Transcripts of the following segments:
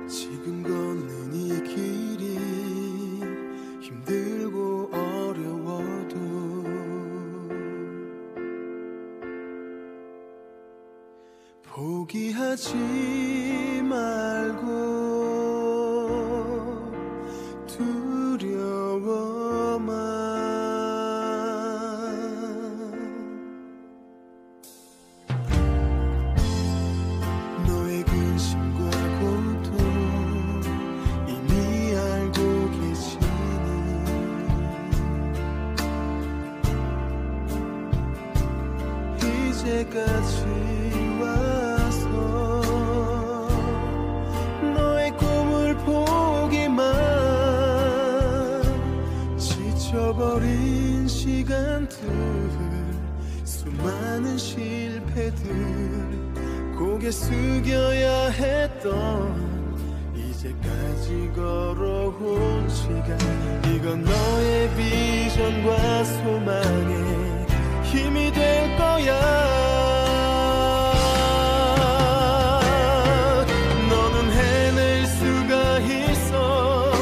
지금 걷는 이 길이 힘들고 어려워도 포기하지 말고 두려워만 너의 근심과 고통 이미 알고 계시니 이제까지 와서 너의 꿈을 포기만 지쳐버린 시간들 수많은 실패들 고개 숙여야 했던 이제까지 걸어온 시간 이건 너의 비전과 소망에 힘이 될 거야 너는 해낼 수가 있어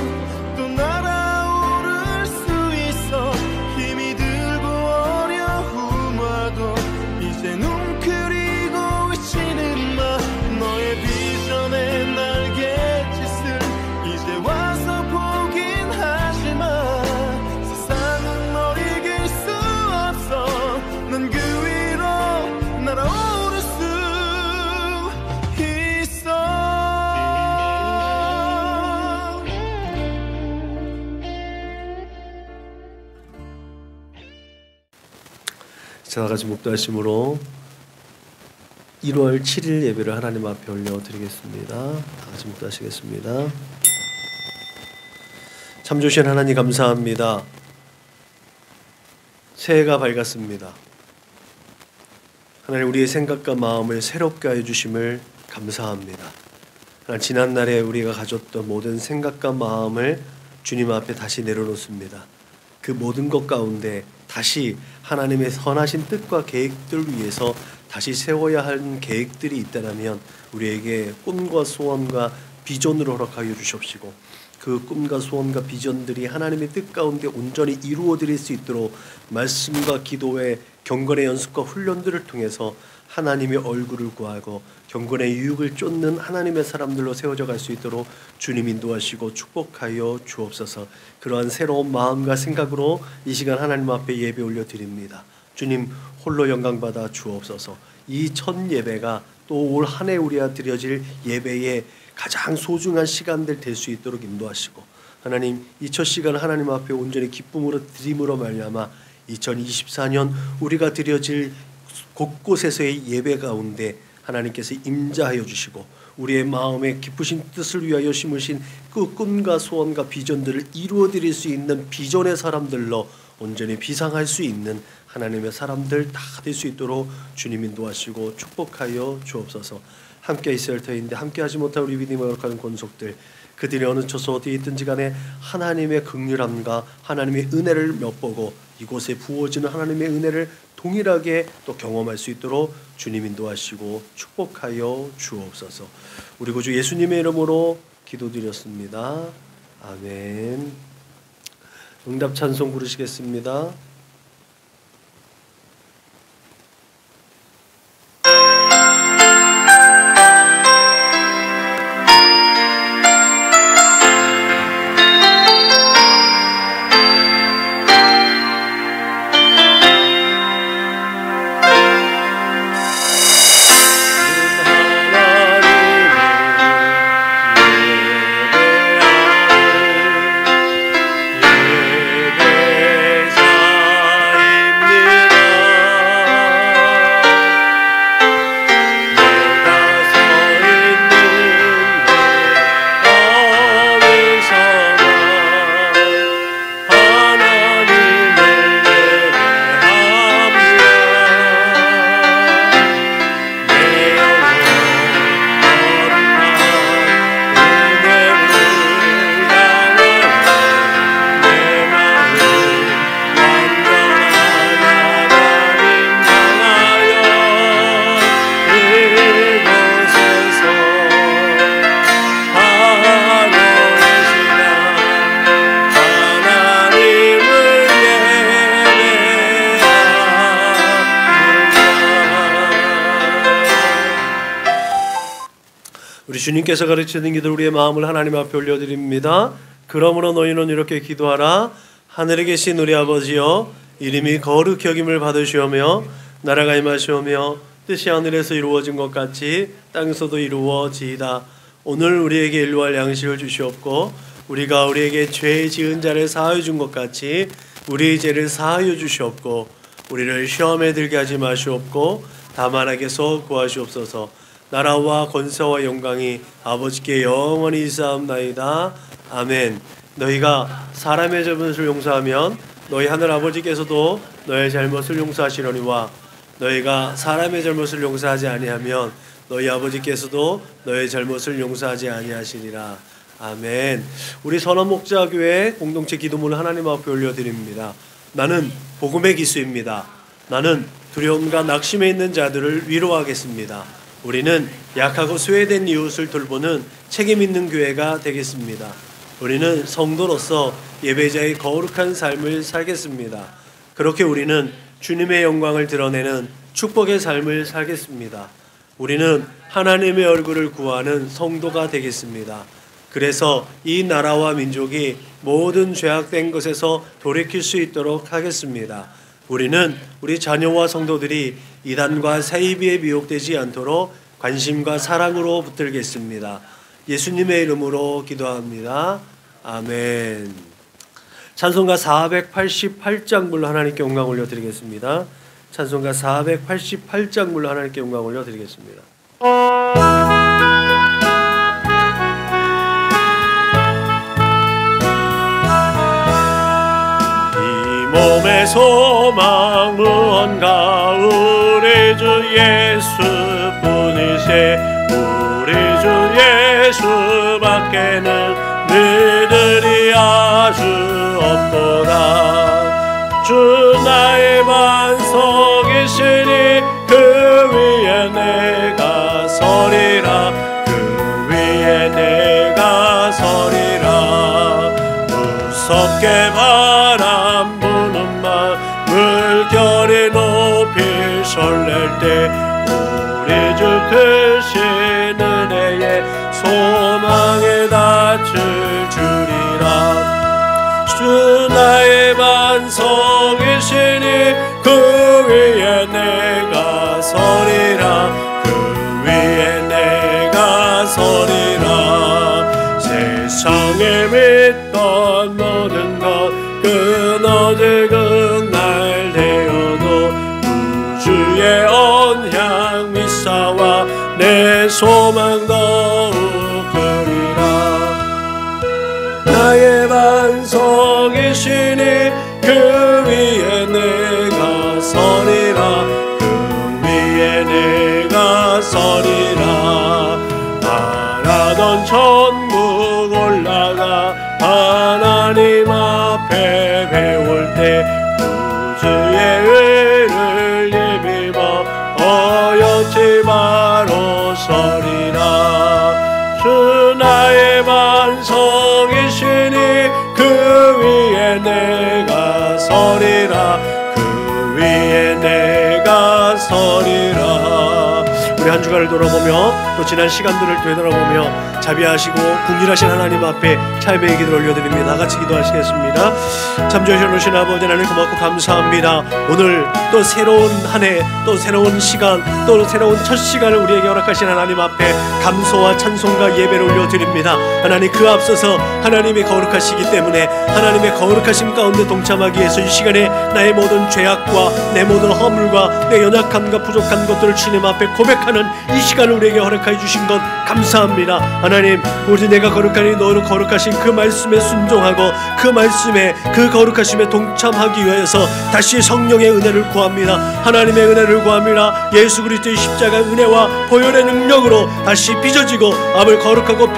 또 날아오를 수 있어 힘이 들고 어려움 와도 이제 웅크리고 있지는 마 너의 비전의 날갯짓을 이제 와서 보긴 하지마 세상은 널 이길 수 없어 넌 그 위로 날아오를 수 있어 자, 다같이 목도하심으로 1월 7일 예배를 하나님 앞에 올려드리겠습니다. 다같이 목도하시겠습니다. 참 좋으신 하나님 감사합니다. 새해가 밝았습니다. 하나님 우리의 생각과 마음을 새롭게 해주심을 감사합니다. 하나님 지난날에 우리가 가졌던 모든 생각과 마음을 주님 앞에 다시 내려놓습니다. 그 모든 것 가운데 다시 하나님의 선하신 뜻과 계획들 위해서 다시 세워야 하는 계획들이 있다면 우리에게 꿈과 소원과 비전을 허락하여 주십시고 그 꿈과 소원과 비전들이 하나님의 뜻 가운데 온전히 이루어드릴 수 있도록 말씀과 기도의 경건의 연습과 훈련들을 통해서 하나님의 얼굴을 구하고 경건의 유익을 쫓는 하나님의 사람들로 세워져 갈 수 있도록 주님 인도하시고 축복하여 주옵소서. 그러한 새로운 마음과 생각으로 이 시간 하나님 앞에 예배 올려드립니다. 주님 홀로 영광받아 주옵소서. 이 첫 예배가 또 올 한 해 우리가 드려질 예배의 가장 소중한 시간들 될 수 있도록 인도하시고 하나님 이 첫 시간 하나님 앞에 온전히 기쁨으로 드림으로 말미암아 2024년 우리가 드려질 곳곳에서의 예배 가운데 하나님께서 임재하여 주시고 우리의 마음에 기쁘신 뜻을 위하여 심으신 그 꿈과 소원과 비전들을 이루어드릴 수 있는 비전의 사람들로 온전히 비상할 수 있는 하나님의 사람들 다 될 수 있도록 주님 인도하시고 축복하여 주옵소서. 함께 있어야 할 터인데 함께하지 못한 우리 믿음을 거룩한 권속들 그들이 어느 처소 어디에 있든지 간에 하나님의 긍휼함과 하나님의 은혜를 엿보고 이곳에 부어지는 하나님의 은혜를 동일하게 또 경험할 수 있도록 주님 인도하시고 축복하여 주옵소서. 우리 구주 예수님의 이름으로 기도드렸습니다. 아멘. 응답 찬송 부르시겠습니다. 예배자 예수님께서 가르치는 기도 우리의 마음을 하나님 앞에 올려드립니다. 그러므로 너희는 이렇게 기도하라. 하늘에 계신 우리 아버지여, 이름이 거룩히 여김을 받으시오며 나라가 임하시오며 뜻이 하늘에서 이루어진 것 같이 땅에서도 이루어지이다. 오늘 우리에게 일용할 양식을 주시옵고 우리가 우리에게 죄 지은 자를 사하여 준 것 같이 우리의 죄를 사하여 주시옵고 우리를 시험에 들게 하지 마시옵고 다만 악에서 구하시옵소서. 나라와 권세와 영광이 아버지께 영원히 있사옵나이다. 아멘. 너희가 사람의 잘못을 용서하면 너희 하늘 아버지께서도 너의 잘못을 용서하시려니와 너희가 사람의 잘못을 용서하지 아니하면 너희 아버지께서도 너의 잘못을 용서하지 아니하시리라. 아멘. 우리 선원목자교회 공동체 기도문을 하나님 앞에 올려드립니다. 나는 복음의 기수입니다. 나는 두려움과 낙심에 있는 자들을 위로하겠습니다. 우리는 약하고 소외된 이웃을 돌보는 책임 있는 교회가 되겠습니다. 우리는 성도로서 예배자의 거룩한 삶을 살겠습니다. 그렇게 우리는 주님의 영광을 드러내는 축복의 삶을 살겠습니다. 우리는 하나님의 얼굴을 구하는 성도가 되겠습니다. 그래서 이 나라와 민족이 모든 죄악된 것에서 돌이킬 수 있도록 하겠습니다. 우리는 우리 자녀와 성도들이 이단과 사이비에 미혹되지 않도록 관심과 사랑으로 붙들겠습니다. 예수님의 이름으로 기도합니다. 아멘. 찬송가 488장 불러 하나님께 영광 올려드리겠습니다. 찬송가 488장 불러 하나님께 영광 올려드리겠습니다. 몸의 소망 무언가 우리 주 예수뿐이세. 우리 주 예수밖에는 믿으리 아주 없도다. 주 나의 반석이시니 그 위에 내가 서리라. 그 위에 내가 서리라. 무섭게 바람 물결이 높이 설렐 때 우리 주 크신 은혜에 소망에 닿을 주리라. 주 나의 반석이시니 그 위에 내가 서리라. 그 위에 내가 서리라. 세상에 믿던 모든 것 끊어지고 날 되어도 주의 언향 미사와 내 소망 더욱 크리라. 나의 반석이시니 그 위에 내가 서리라. 그 위에 내가 서리라. 바라던 천국 올라가 하나님 앞에 배울 때 구주의 의를 예비하며 어여지 바로 서리라. 주 나의 반석이시니 그 위에 내가 서리라. 그 위에 내가 서리라. 우리 한 주간을 돌아보며 또 지난 시간들을 되돌아보며 자비하시고 궁일하신 하나님 앞에 찬양의 기도를 올려드립니다. 같이 기도하시겠습니다. 참조해주신 아버지 하나님 고맙고 감사합니다. 오늘 또 새로운 한 해, 또 새로운 시간, 또 새로운 첫 시간을 우리에게 허락하신 하나님 앞에 감사와 찬송과 예배를 올려드립니다. 하나님 그 앞서서 하나님이 거룩하시기 때문에 하나님의 거룩하심 가운데 동참하기 위해서 이 시간에 나의 모든 죄악과 내 모든 허물과 내 연약함과 부족한 것들을 주님 앞에 고백하는 이 시간을 우리에게 허락하여 주신 것 감사합니다. 하나님, 오직 내가 거룩하니 너로 거룩하신 그 말씀에 순종하고 그 말씀에 그 거룩하심에 동참하기 위해서 다시 성령의 은혜를 구합니다. 하나님의 은혜를 구합니다. 예수 그리스도의 십자가의 은혜와 보혈의 능력으로 다시 빚어지고 앞을 거룩하고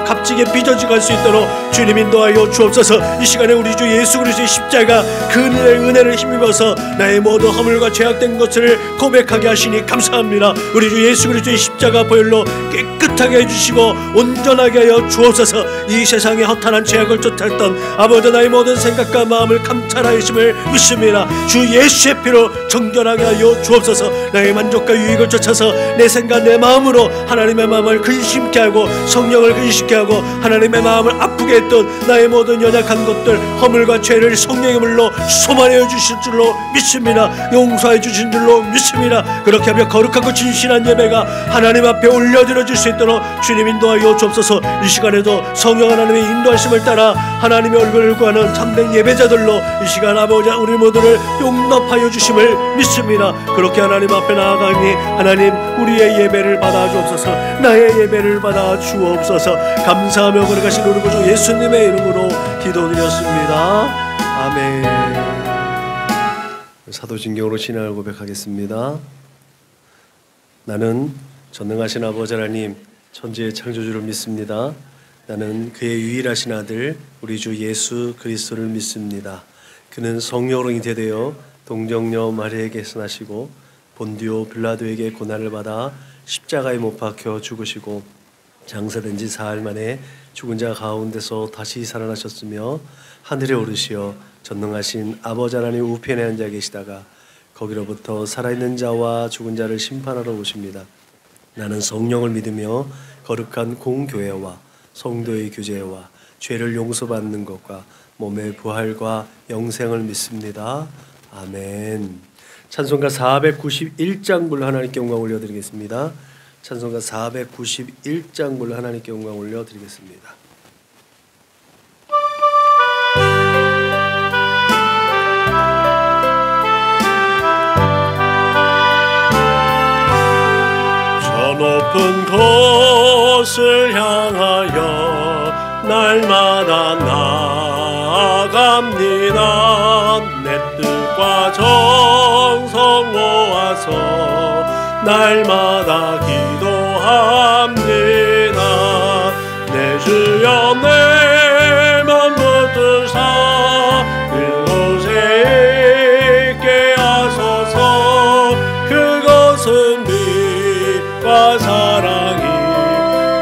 값지게 빚어지고 할 수 있도록 주님 인도하여 주옵소서. 이 시간에 우리 주 예수 그리스도의 십자가 그 은혜를 힘입어서 나의 모든 허물과 죄악된 것을 고백하게 하시니 감사합니다. 우리 주 예수 그리스도 그리스도의 십자가 보혈로 깨끗하게 해주시고 온전하게 하여 주옵소서. 이 세상의 허탄한 죄악을 쫓았던 아버지 나의 모든 생각과 마음을 감찰하심을 믿습니다. 주 예수의 피로 정결하게 하여 주옵소서. 나의 만족과 유익을 쫓아서 내 생각 내 마음으로 하나님의 마음을 근심케 하고 성령을 근심케 하고 하나님의 마음을 아프게 했던 나의 모든 연약한 것들 허물과 죄를 성령의 물로 소만해 주실 줄로 믿습니다. 용서해 주신 줄로 믿습니다. 그렇게 하며 거룩하고 진실한 예배가 하나님 앞에 올려드려질 수 있도록 주님 인도하여 주옵소서. 이 시간에도 성령 하나님의 인도하심을 따라 하나님의 얼굴을 구하는 참된 예배자들로 이 시간 아버지 우리 모두를 용납하여 주심을 믿습니다. 그렇게 하나님 앞에 나아가니 하나님 우리의 예배를 받아 주옵소서. 나의 예배를 받아 주옵소서. 감사하며 거룩하신 우리 구주 예수님의 이름으로 기도드렸습니다. 아멘. 사도신경으로 신앙을 고백하겠습니다. 나는 전능하신 아버지 하나님 천지의 창조주를 믿습니다. 나는 그의 유일하신 아들 우리 주 예수 그리스도를 믿습니다. 그는 성령으로 잉태되어 동정녀 마리아에게서 나시고 본디오 빌라도에게 고난을 받아 십자가에 못 박혀 죽으시고 장사된 지 사흘 만에 죽은 자 가운데서 다시 살아나셨으며 하늘에 오르시어 전능하신 아버지 하나님 우편에 앉아 계시다가 거기로부터 살아있는 자와 죽은 자를 심판하러 오십니다. 나는 성령을 믿으며 거룩한 공교회와 성도의 교제와 죄를 용서받는 것과 몸의 부활과 영생을 믿습니다. 아멘. 찬송가 491장 불러 하나님께 영광 올려드리겠습니다. 찬송가 491장 불러 하나님께 영광 올려드리겠습니다. 높은 곳을 향하여 날마다 나아갑니다. 내 뜻과 정성 모아서 날마다 기도합니다. 내 주여 내 맘 붙드사 그곳에 있게 하소서. 그것은 빛과 사랑이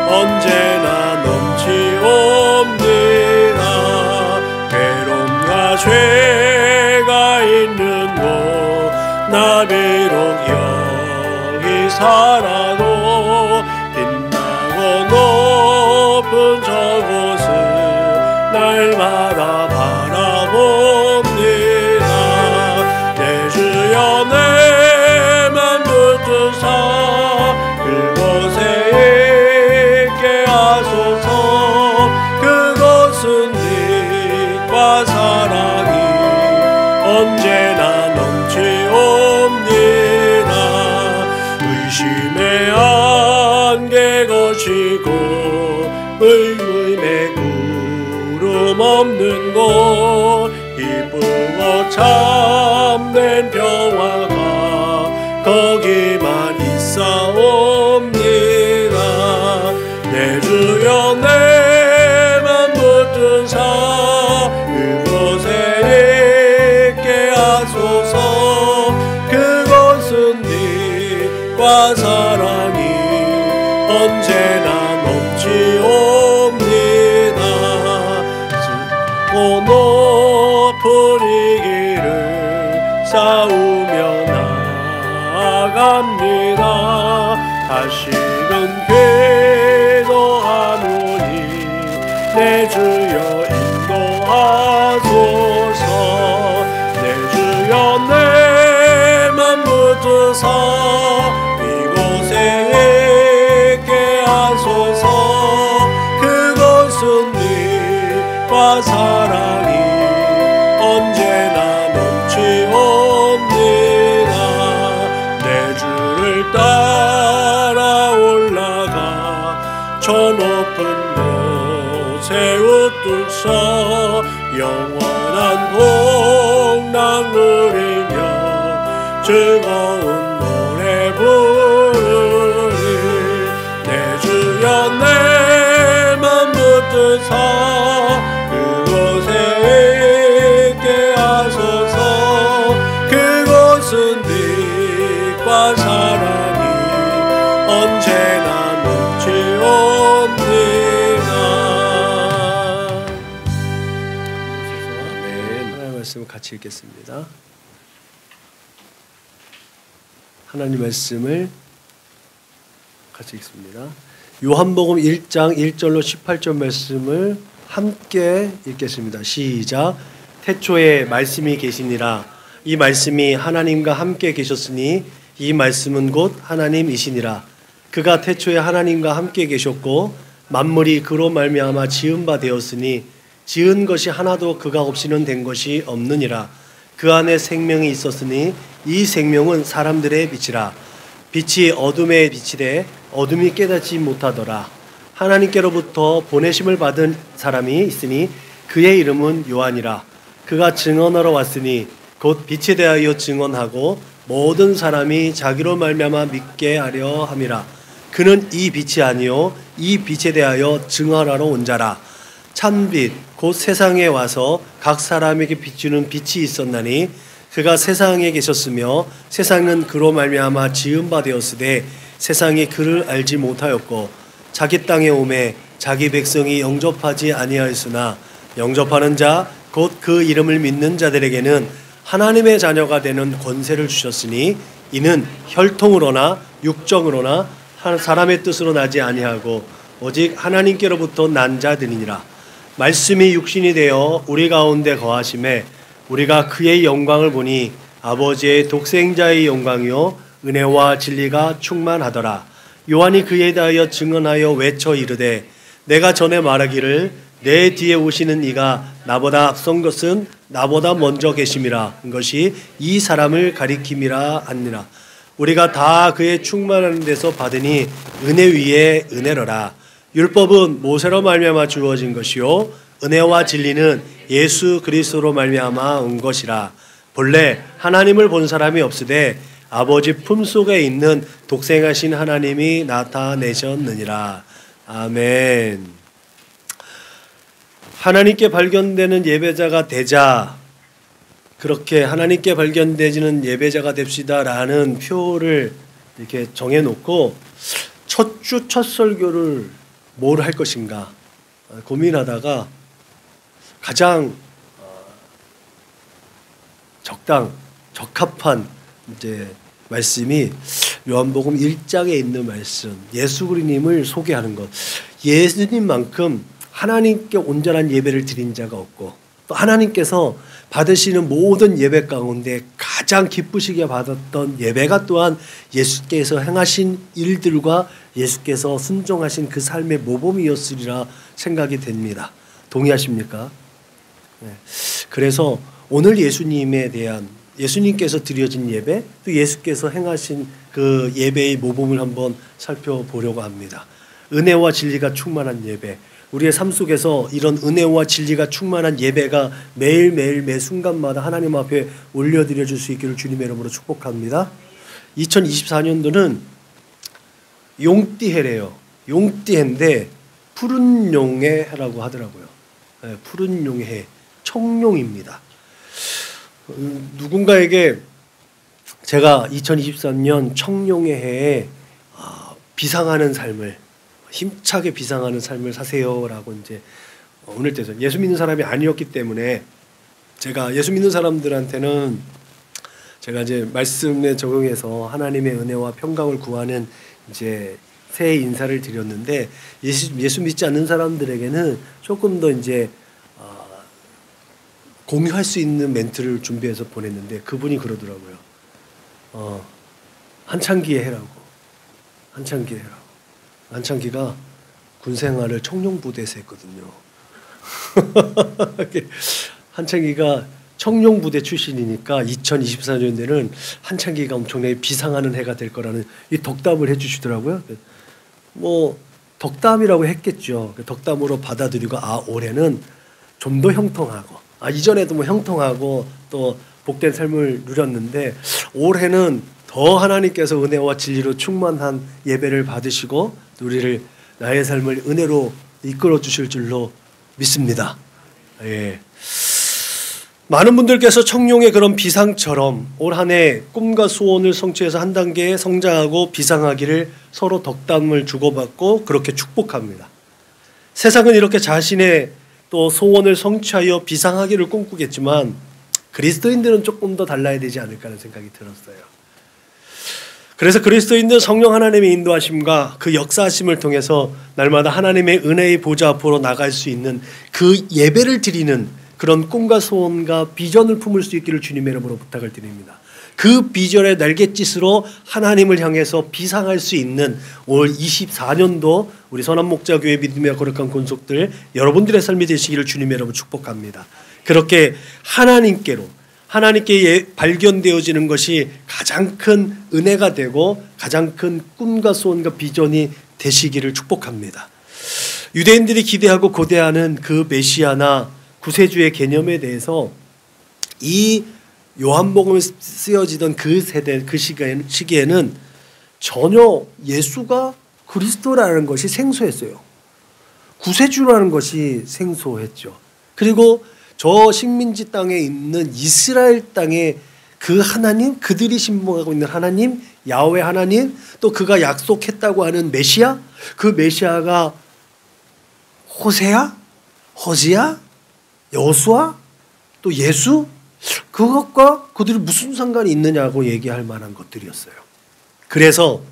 언제나 넘치옵니다. 괴로움과 죄가 있는 곳 나 비록 여기 살아도 빛나고 높은 저곳을 날마다 바라봅니다. 내 주여 내 맘 붙드사 그곳에 있게 하소서. 그곳은 빛과 사랑이 언제나 넘치옵니다. 의심의 안개 거치고 의심의 구름 없는 곳 기쁘고 참된 평화가 거기만 있사옵니다. 내 주여 내 맘 붙드사 그곳에 있게 하소서. 그곳은 빛과 사랑이 언제나 넘치옵니다. 깊고 높은 이 길을 싸우며 나아갑니다. 다시금 기도하노니 내 주여 인도하소서. 내 주여 내 맘 붙드사 이곳에 있게 하소서. 그곳은 빛과 사랑이 언제나 넘치옵니다. 내 주를 따라 올라가 저 높은 곳에 웃들서 영원한 복락 누리며 즐거운 노래 부르리. 내 주여 내 맘 붙드사 그곳에 있게 하소서. 그곳은 빛과 사랑이 말씀을 같이 읽겠습니다. 하나님 말씀을 같이 읽습니다. 요한복음 1장 1절로 18절 말씀을 함께 읽겠습니다. 시작. 태초에 말씀이 계시니라. 이 말씀이 하나님과 함께 계셨으니 이 말씀은 곧 하나님이시니라. 그가 태초에 하나님과 함께 계셨고 만물이 그로 말미암아 지은 바 되었으니 지은 것이 하나도 그가 없이는 된 것이 없느니라. 그 안에 생명이 있었으니 이 생명은 사람들의 빛이라. 빛이 어둠에 비치되 어둠이 깨닫지 못하더라. 하나님께로부터 보내심을 받은 사람이 있으니 그의 이름은 요한이라. 그가 증언하러 왔으니 곧 빛에 대하여 증언하고 모든 사람이 자기로 말미암아 믿게 하려 함이라. 그는 이 빛이 아니요 이 빛에 대하여 증언하러 온 자라. 참빛 곧 세상에 와서 각 사람에게 비추는 빛이 있었나니 그가 세상에 계셨으며 세상은 그로 말미암아 지은 바 되었으되 세상이 그를 알지 못하였고 자기 땅에 오매 자기 백성이 영접하지 아니하였으나 영접하는 자 곧 그 이름을 믿는 자들에게는 하나님의 자녀가 되는 권세를 주셨으니 이는 혈통으로나 육정으로나 사람의 뜻으로 나지 아니하고 오직 하나님께로부터 난 자들이니라. 말씀이 육신이 되어 우리 가운데 거하심에 우리가 그의 영광을 보니 아버지의 독생자의 영광이요 은혜와 진리가 충만하더라. 요한이 그에 대하여 증언하여 외쳐 이르되 내가 전에 말하기를 내 뒤에 오시는 이가 나보다 앞선 것은 나보다 먼저 계심이라. 이것이 이 사람을 가리킴이라 하니라. 우리가 다 그의 충만한 데서 받으니 은혜 위에 은혜로라. 율법은 모세로 말미암아 주어진 것이요 은혜와 진리는 예수 그리스도로 말미암아 온 것이라. 본래 하나님을 본 사람이 없으되 아버지 품속에 있는 독생하신 하나님이 나타내셨느니라. 아멘. 하나님께 발견되는 예배자가 되자, 그렇게 하나님께 발견되지는 예배자가 됩시다라는 표를 이렇게 정해놓고 첫 주 첫 설교를 뭘 할 것인가 고민하다가 가장 적합한 이제 말씀이 요한복음 1장에 있는 말씀, 예수 그리스도님을 소개하는 것. 예수님만큼 하나님께 온전한 예배를 드린 자가 없고 또 하나님께서 받으시는 모든 예배 가운데 가장 기쁘시게 받았던 예배가 또한 예수께서 행하신 일들과 예수께서 순종하신 그 삶의 모범이었으리라 생각이 됩니다. 동의하십니까? 네. 그래서 오늘 예수님에 대한 예수님께서 드려진 예배 또 예수께서 행하신 그 예배의 모범을 한번 살펴보려고 합니다. 은혜와 진리가 충만한 예배. 우리의 삶 속에서 이런 은혜와 진리가 충만한 예배가 매일매일 매 순간마다 하나님 앞에 올려드려줄 수 있기를 주님의 이름으로 축복합니다. 2024년도는 용띠해래요. 용띠해인데 푸른 용의 해라고 하더라고요. 네, 푸른 용의 해, 청룡입니다. 누군가에게 제가 2023년 청룡의 해에 비상하는 삶을 힘차게 비상하는 삶을 사세요라고 이제 오늘 때서 예수 믿는 사람이 아니었기 때문에 제가 예수 믿는 사람들한테는 제가 이제 말씀에 적용해서 하나님의 은혜와 평강을 구하는 이제 새해 인사를 드렸는데 예수 믿지 않는 사람들에게는 조금 더 이제 공유할 수 있는 멘트를 준비해서 보냈는데 그분이 그러더라고요. 한창기에 해라고. 한창기에 해라고. 한창기가 군생활을 청룡부대에서 했거든요. 한창기가 청룡부대 출신이니까 2024년에는 한창기가 엄청나게 비상하는 해가 될 거라는 이 덕담을 해주시더라고요. 뭐 덕담이라고 했겠죠. 덕담으로 받아들이고 올해는 좀 더 형통하고 이전에도 뭐 형통하고 또 복된 삶을 누렸는데 올해는 더 하나님께서 은혜와 진리로 충만한 예배를 받으시고 우리를 나의 삶을 은혜로 이끌어 주실 줄로 믿습니다. 예. 많은 분들께서 청룡의 그런 비상처럼 올 한 해 꿈과 소원을 성취해서 한 단계 성장하고 비상하기를 서로 덕담을 주고받고 그렇게 축복합니다. 세상은 이렇게 자신의 또 소원을 성취하여 비상하기를 꿈꾸겠지만 그리스도인들은 조금 더 달라야 되지 않을까 하는 생각이 들었어요. 그래서 그리스도인들 성령 하나님의 인도하심과 그 역사하심을 통해서 날마다 하나님의 은혜의 보좌 앞으로 나갈 수 있는 그 예배를 드리는 그런 꿈과 소원과 비전을 품을 수 있기를 주님의 이름으로 부탁을 드립니다. 그 비전의 날갯짓으로 하나님을 향해서 비상할 수 있는 올 24년도 우리 선한목자교회 믿음의 거룩한 권속들 여러분들의 삶이 되시기를 주님의 이름으로 축복합니다. 그렇게 하나님께 발견되어지는 것이 가장 큰 은혜가 되고 가장 큰 꿈과 소원과 비전이 되시기를 축복합니다. 유대인들이 기대하고 고대하는 그 메시아나 구세주의 개념에 대해서 이 요한복음에 쓰여지던 그 세대, 그 시기에는 전혀 예수가 그리스도라는 것이 생소했어요. 구세주라는 것이 생소했죠. 그리고 저 식민지 땅에 있는 이스라엘 땅에 그 하나님, 그들이 신봉하고 있는 하나님, 야훼 하나님, 또 그가 약속했다고 하는 메시아, 그 메시아가 호세아, 호시아, 여호수아, 또 예수, 그것과 그들이 무슨 상관이 있느냐고 얘기할 만한 것들이었어요. 그래서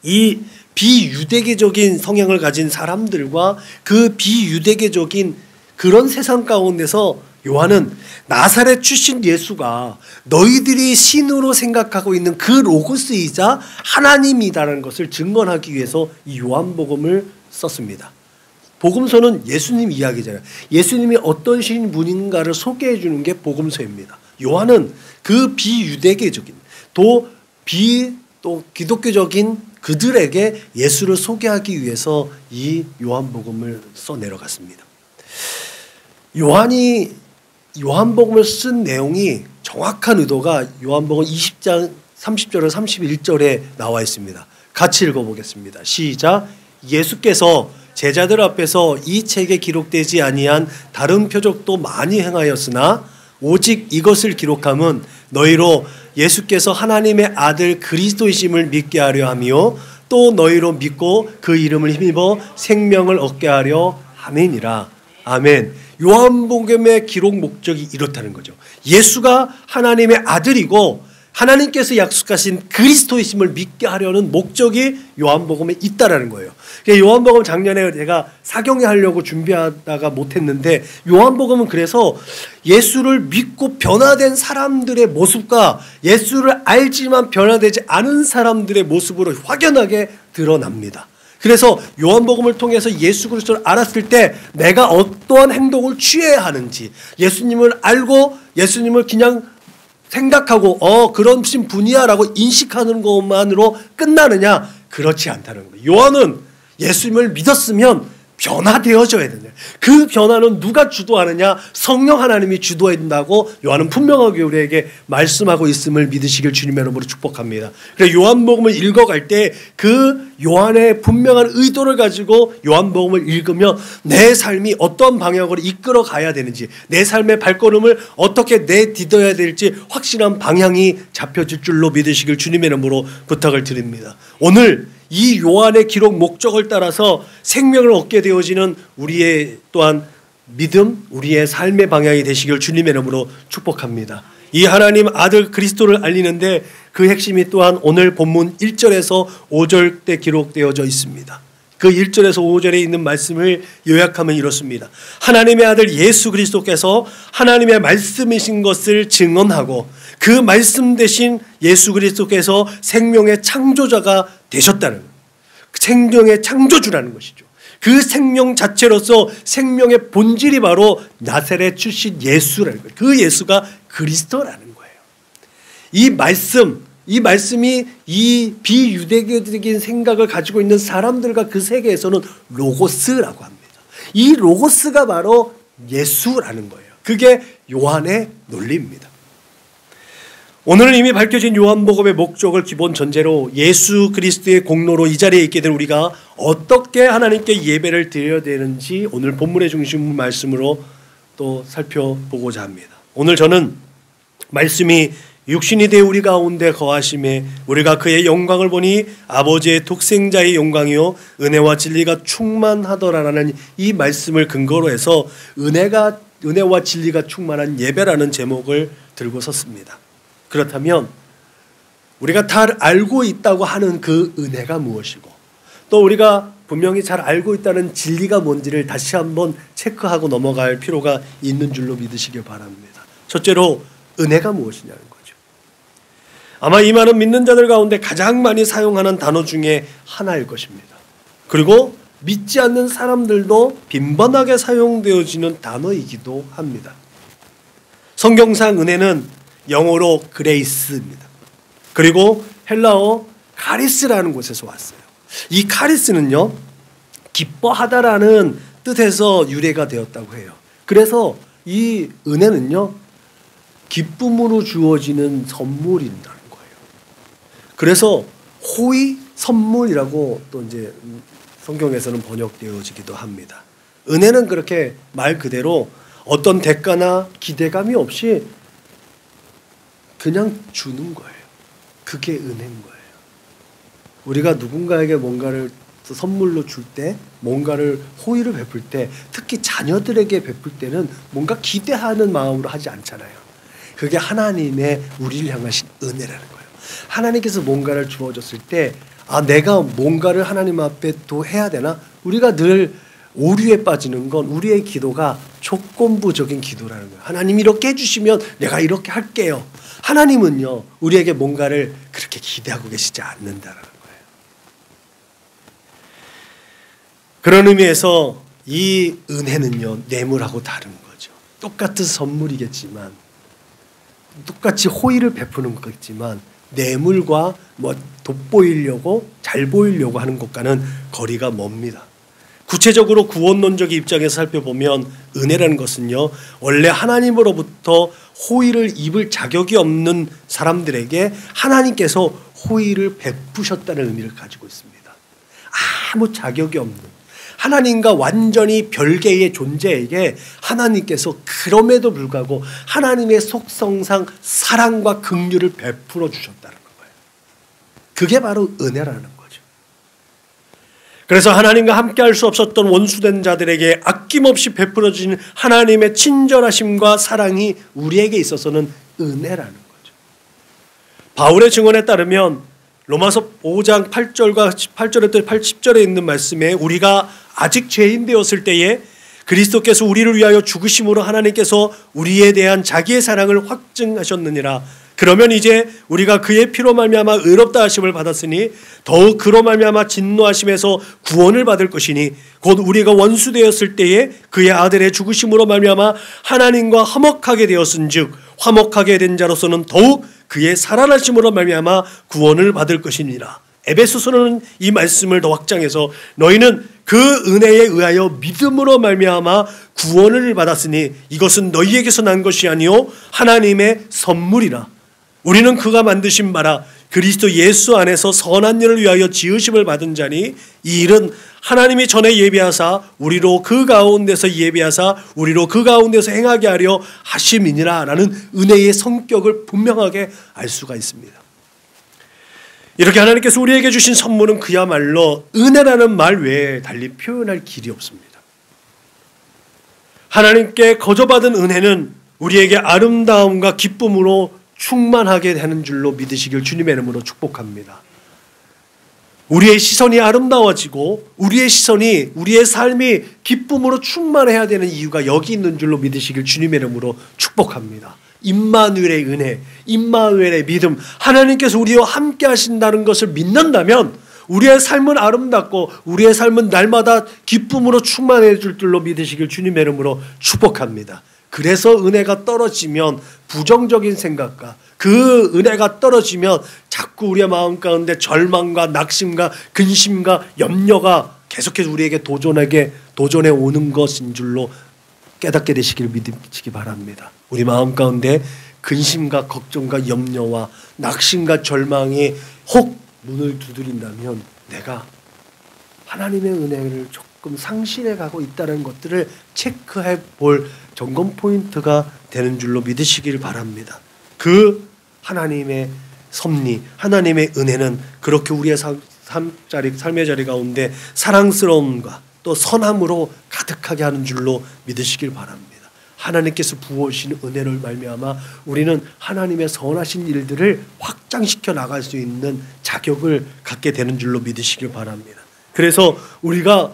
이 비유대계적인 성향을 가진 사람들과 그 비유대계적인 그런 세상 가운데서 요한은 나사렛 출신 예수가 너희들이 신으로 생각하고 있는 그 로고스이자 하나님이라는 것을 증언하기 위해서 이 요한복음을 썼습니다. 복음서는 예수님 이야기잖아요. 예수님이 어떤 분인가를 소개해 주는 게 복음서입니다. 요한은 그 비유대계적인 또 기독교적인 그들에게 예수를 소개하기 위해서 이 요한복음을 써 내려갔습니다. 요한이 요한복음을 쓴 내용이 정확한 의도가 요한복음 20장 30절에서 31절에 나와 있습니다. 같이 읽어보겠습니다. 시작. 예수께서 제자들 앞에서 이 책에 기록되지 아니한 다른 표적도 많이 행하였으나 오직 이것을 기록함은 너희로 예수께서 하나님의 아들 그리스도이심을 믿게 하려 하며 또 너희로 믿고 그 이름을 힘입어 생명을 얻게 하려 함이니라. 아멘. 요한복음의 기록 목적이 이렇다는 거죠. 예수가 하나님의 아들이고 하나님께서 약속하신 그리스도이심을 믿게 하려는 목적이 요한복음에 있다라는 거예요. 요한복음 작년에 제가 사경에 하려고 준비하다가 못했는데 요한복음은 그래서 예수를 믿고 변화된 사람들의 모습과 예수를 알지만 변화되지 않은 사람들의 모습으로 확연하게 드러납니다. 그래서 요한복음을 통해서 예수 그리스도를 알았을 때 내가 어떠한 행동을 취해야 하는지 예수님을 알고 예수님을 그냥 생각하고 그런 분이야 라고 인식하는 것만으로 끝나느냐? 그렇지 않다는 거예요. 요한은 예수님을 믿었으면 변화되어져야 된다. 그 변화는 누가 주도하느냐? 성령 하나님이 주도해야 된다고 요한은 분명하게 우리에게 말씀하고 있음을 믿으시길 주님의 이름으로 축복합니다. 그래서 요한복음을 읽어갈 때 그 요한의 분명한 의도를 가지고 요한복음을 읽으면 내 삶이 어떤 방향으로 이끌어 가야 되는지 내 삶의 발걸음을 어떻게 내딛어야 될지 확실한 방향이 잡혀질 줄로 믿으시길 주님의 이름으로 부탁을 드립니다. 오늘 이 요한의 기록 목적을 따라서 생명을 얻게 되어지는 우리의 또한 믿음, 우리의 삶의 방향이 되시길 주님의 이름으로 축복합니다. 이 하나님 아들 그리스도를 알리는데 그 핵심이 또한 오늘 본문 1절에서 5절 때 기록되어져 있습니다. 그 1절에서 5절에 있는 말씀을 요약하면 이렇습니다. 하나님의 아들 예수 그리스도께서 하나님의 말씀이신 것을 증언하고 그 말씀 대신 예수 그리스도께서 생명의 창조자가 되셨다는 거예요. 생명의 창조주라는 것이죠. 그 생명 자체로서 생명의 본질이 바로 나사렛 출신 예수라는 거예요. 그 예수가 그리스도라는 거예요. 이 말씀이 이 비유대교적인 생각을 가지고 있는 사람들과 그 세계에서는 로고스라고 합니다. 이 로고스가 바로 예수라는 거예요. 그게 요한의 논리입니다. 오늘은 이미 밝혀진 요한복음의 목적을 기본 전제로 예수 그리스도의 공로로 이 자리에 있게 된 우리가 어떻게 하나님께 예배를 드려야 되는지 오늘 본문의 중심 말씀으로 또 살펴보고자 합니다. 오늘 저는 말씀이 육신이 되어 우리 가운데 거하심에 우리가 그의 영광을 보니 아버지의 독생자의 영광이요 은혜와 진리가 충만하더라라는 이 말씀을 근거로 해서 은혜와 진리가 충만한 예배라는 제목을 들고 섰습니다. 그렇다면 우리가 다 알고 있다고 하는 그 은혜가 무엇이고 또 우리가 분명히 잘 알고 있다는 진리가 뭔지를 다시 한번 체크하고 넘어갈 필요가 있는 줄로 믿으시길 바랍니다. 첫째로 은혜가 무엇이냐는 거죠. 아마 이 말은 믿는 자들 가운데 가장 많이 사용하는 단어 중에 하나일 것입니다. 그리고 믿지 않는 사람들도 빈번하게 사용되어지는 단어이기도 합니다. 성경상 은혜는 영어로 그레이스입니다. 그리고 헬라어 카리스라는 곳에서 왔어요. 이 카리스는요, 기뻐하다라는 뜻에서 유래가 되었다고 해요. 그래서 이 은혜는요, 기쁨으로 주어지는 선물이라는 거예요. 그래서 호의 선물이라고 또 이제 성경에서는 번역되어지기도 합니다. 은혜는 그렇게 말 그대로 어떤 대가나 기대감이 없이 그냥 주는 거예요. 그게 은혜인 거예요. 우리가 누군가에게 뭔가를 선물로 줄 때, 뭔가를 호의를 베풀 때, 특히 자녀들에게 베풀 때는 뭔가 기대하는 마음으로 하지 않잖아요. 그게 하나님의 우리를 향하신 은혜라는 거예요. 하나님께서 뭔가를 주어줬을 때 내가 뭔가를 하나님 앞에 또 해야 되나? 우리가 늘 오류에 빠지는 건 우리의 기도가 조건부적인 기도라는 거예요. 하나님 이렇게 해주시면 내가 이렇게 할게요. 하나님은요, 우리에게 뭔가를 그렇게 기대하고 계시지 않는다라는 거예요. 그런 의미에서 이 은혜는요, 뇌물하고 다른 거죠. 똑같은 선물이겠지만, 똑같이 호의를 베푸는 거겠지만, 뇌물과 돋보이려고 잘 보이려고 하는 것과는 거리가 멉니다. 구체적으로 구원론적인 입장에서 살펴보면 은혜라는 것은요, 원래 하나님으로부터 호의를 입을 자격이 없는 사람들에게 하나님께서 호의를 베푸셨다는 의미를 가지고 있습니다. 아무 자격이 없는 하나님과 완전히 별개의 존재에게 하나님께서 그럼에도 불구하고 하나님의 속성상 사랑과 긍휼을 베풀어 주셨다는 거예요. 그게 바로 은혜라는 거죠. 그래서 하나님과 함께 할 수 없었던 원수된 자들에게 아낌없이 베풀어 주신 하나님의 친절하심과 사랑이 우리에게 있어서는 은혜라는 거죠. 바울의 증언에 따르면 로마서 5장 8절과 8절에 10절에 있는 말씀에 우리가 아직 죄인 되었을 때에 그리스도께서 우리를 위하여 죽으심으로 하나님께서 우리에 대한 자기의 사랑을 확증하셨느니라. 그러면 이제 우리가 그의 피로 말미암아 의롭다 하심을 받았으니 더욱 그로 말미암아 진노하심에서 구원을 받을 것이니 곧 우리가 원수 되었을 때에 그의 아들의 죽으심으로 말미암아 하나님과 화목하게 되었은즉 화목하게 된 자로서는 더욱 그의 살아나심으로 말미암아 구원을 받을 것이니라. 에베소서는 이 말씀을 더 확장해서 너희는 그 은혜에 의하여 믿음으로 말미암아 구원을 받았으니 이것은 너희에게서 난 것이 아니요 하나님의 선물이라. 우리는 그가 만드신 바라 그리스도 예수 안에서 선한 일을 위하여 지으심을 받은 자니 이 일은 하나님이 전에 예비하사 우리로 그 가운데서 행하게 하려 하심이니라 라는 은혜의 성격을 분명하게 알 수가 있습니다. 이렇게 하나님께서 우리에게 주신 선물은 그야말로 은혜라는 말 외에 달리 표현할 길이 없습니다. 하나님께 거저받은 은혜는 우리에게 아름다움과 기쁨으로 충만하게 되는 줄로 믿으시길 주님의 이름으로 축복합니다. 우리의 시선이 아름다워지고 우리의 삶이 기쁨으로 충만해야 되는 이유가 여기 있는 줄로 믿으시길 주님의 이름으로 축복합니다. 임마누엘의 은혜, 임마누엘의 믿음, 하나님께서 우리와 함께 하신다는 것을 믿는다면 우리의 삶은 아름답고 우리의 삶은 날마다 기쁨으로 충만해질 줄로 믿으시길 주님의 이름으로 축복합니다. 그래서 은혜가 떨어지면 부정적인 생각과 그 은혜가 떨어지면 자꾸 우리의 마음 가운데 절망과 낙심과 근심과 염려가 계속해서 우리에게 도전해 오는 것인 줄로 깨닫게 되시길 믿으시기 바랍니다. 우리 마음 가운데 근심과 걱정과 염려와 낙심과 절망이 혹 문을 두드린다면 내가 하나님의 은혜를 조금 상실해 가고 있다는 것들을 체크해 볼 점검 포인트가 되는 줄로 믿으시길 바랍니다. 그 하나님의 섭리, 하나님의 은혜는 그렇게 우리의 삶의 자리 가운데 사랑스러움과 또 선함으로 가득하게 하는 줄로 믿으시길 바랍니다. 하나님께서 부어주신 은혜를 말미암아 우리는 하나님의 선하신 일들을 확장시켜 나갈 수 있는 자격을 갖게 되는 줄로 믿으시길 바랍니다. 그래서 우리가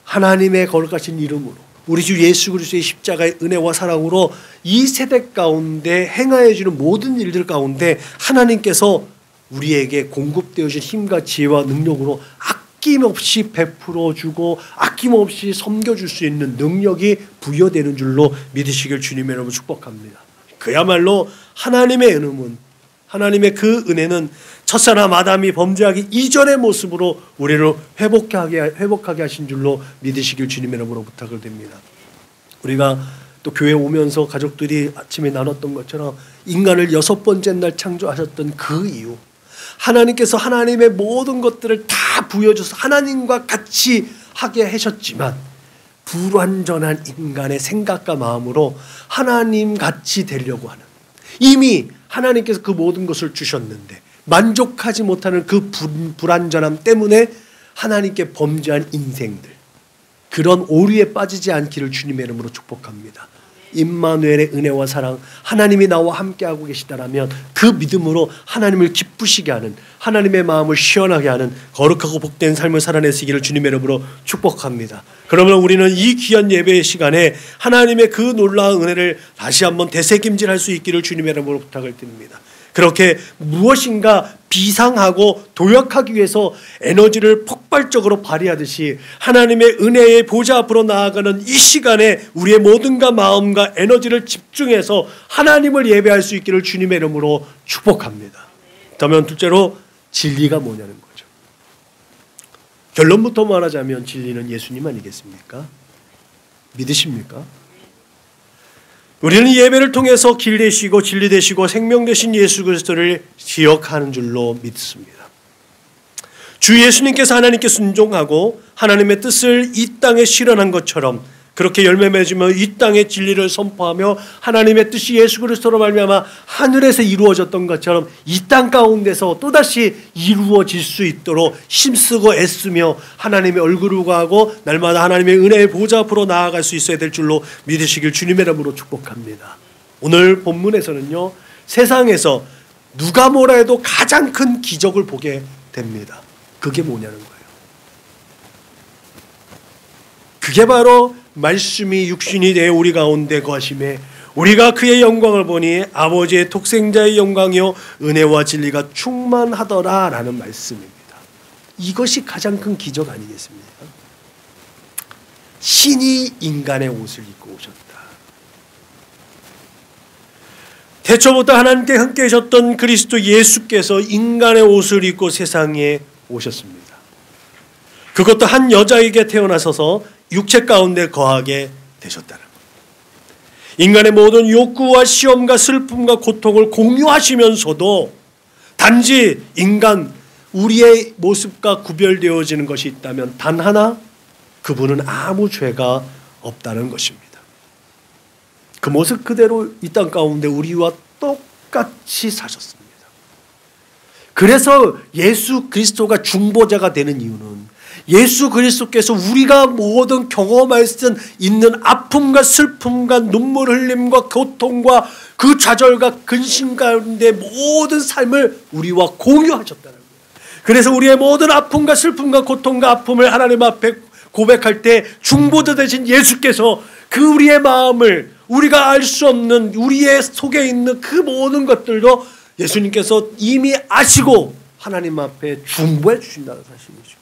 하나님의 거룩하신 이름으로 우리 주 예수 그리스도의 십자가의 은혜와 사랑으로 이 세대 가운데 행하여 주는 모든 일들 가운데 하나님께서 우리에게 공급되어 주신 힘과 지혜와 능력으로 아낌없이 베풀어 주고 아낌없이 섬겨줄 수 있는 능력이 부여되는 줄로 믿으시길 주님의 이름으로 축복합니다. 그야말로 하나님의 은혜는, 하나님의 그 은혜는 첫사람 아담이 범죄하기 이전의 모습으로 우리를 회복하게 하신 줄로 믿으시길 주님의 이름으로 부탁을 드립니다. 우리가 또 교회 오면서 가족들이 아침에 나눴던 것처럼 인간을 6번째 날 창조하셨던 그 이유, 하나님께서 하나님의 모든 것들을 다 부여줘서 하나님과 같이 하게 하셨지만 불완전한 인간의 생각과 마음으로 하나님 같이 되려고 하는, 이미 하나님께서 그 모든 것을 주셨는데 만족하지 못하는 그 불완전함 때문에 하나님께 범죄한 인생들, 그런 오류에 빠지지 않기를 주님의 이름으로 축복합니다. 임마누엘의 은혜와 사랑, 하나님이 나와 함께하고 계시다라면 그 믿음으로 하나님을 기쁘시게 하는, 하나님의 마음을 시원하게 하는 거룩하고 복된 삶을 살아내시기를 주님의 이름으로 축복합니다. 그러면 우리는 이 귀한 예배의 시간에 하나님의 그 놀라운 은혜를 다시 한번 되새김질할 수 있기를 주님의 이름으로 부탁을 드립니다. 그렇게 무엇인가 비상하고 도약하기 위해서 에너지를 폭발적으로 발휘하듯이 하나님의 은혜의 보좌 앞으로 나아가는 이 시간에 우리의 모든가 마음과 에너지를 집중해서 하나님을 예배할 수 있기를 주님의 이름으로 축복합니다. 그러면 둘째로 진리가 뭐냐는 거죠. 결론부터 말하자면 진리는 예수님 아니겠습니까? 믿으십니까? 우리는 예배를 통해서 길 되시고 진리 되시고 생명 되신 예수 그리스도를 기억하는 줄로 믿습니다. 주 예수님께서 하나님께 순종하고 하나님의 뜻을 이 땅에 실현한 것처럼 그렇게 열매 맺으며 이 땅의 진리를 선포하며 하나님의 뜻이 예수 그리스도로 말미암아 하늘에서 이루어졌던 것처럼 이 땅 가운데서 또다시 이루어질 수 있도록 힘쓰고 애쓰며 하나님의 얼굴을 구하고 날마다 하나님의 은혜의 보좌 앞으로 나아갈 수 있어야 될 줄로 믿으시길 주님의 이름으로 축복합니다. 오늘 본문에서는요, 세상에서 누가 뭐라 해도 가장 큰 기적을 보게 됩니다. 그게 뭐냐는 거예요. 그게 바로 말씀이 육신이 되어 우리 가운데 거하심에 우리가 그의 영광을 보니 아버지의 독생자의 영광이요 은혜와 진리가 충만하더라라는 말씀입니다. 이것이 가장 큰 기적 아니겠습니까? 신이 인간의 옷을 입고 오셨다. 태초부터 하나님께 함께 계셨던 그리스도 예수께서 인간의 옷을 입고 세상에 오셨습니다. 그것도 한 여자에게 태어나셔서 육체 가운데 거하게 되셨다는 것. 인간의 모든 욕구와 시험과 슬픔과 고통을 공유하시면서도 단지 인간 우리의 모습과 구별되어지는 것이 있다면 단 하나, 그분은 아무 죄가 없다는 것입니다. 그 모습 그대로 이 땅 가운데 우리와 똑같이 사셨습니다. 그래서 예수 그리스도가 중보자가 되는 이유는 예수 그리스도께서 우리가 모든 경험할 수 있는 아픔과 슬픔과 눈물 흘림과 고통과 그 좌절과 근심 가운데 모든 삶을 우리와 공유하셨다는 거예요. 그래서 우리의 모든 아픔과 슬픔과 고통과 아픔을 하나님 앞에 고백할 때 중보자 되신 예수께서 그 우리의 마음을 우리가 알 수 없는 우리의 속에 있는 그 모든 것들도 예수님께서 이미 아시고 하나님 앞에 중보해 주신다는 사실이죠.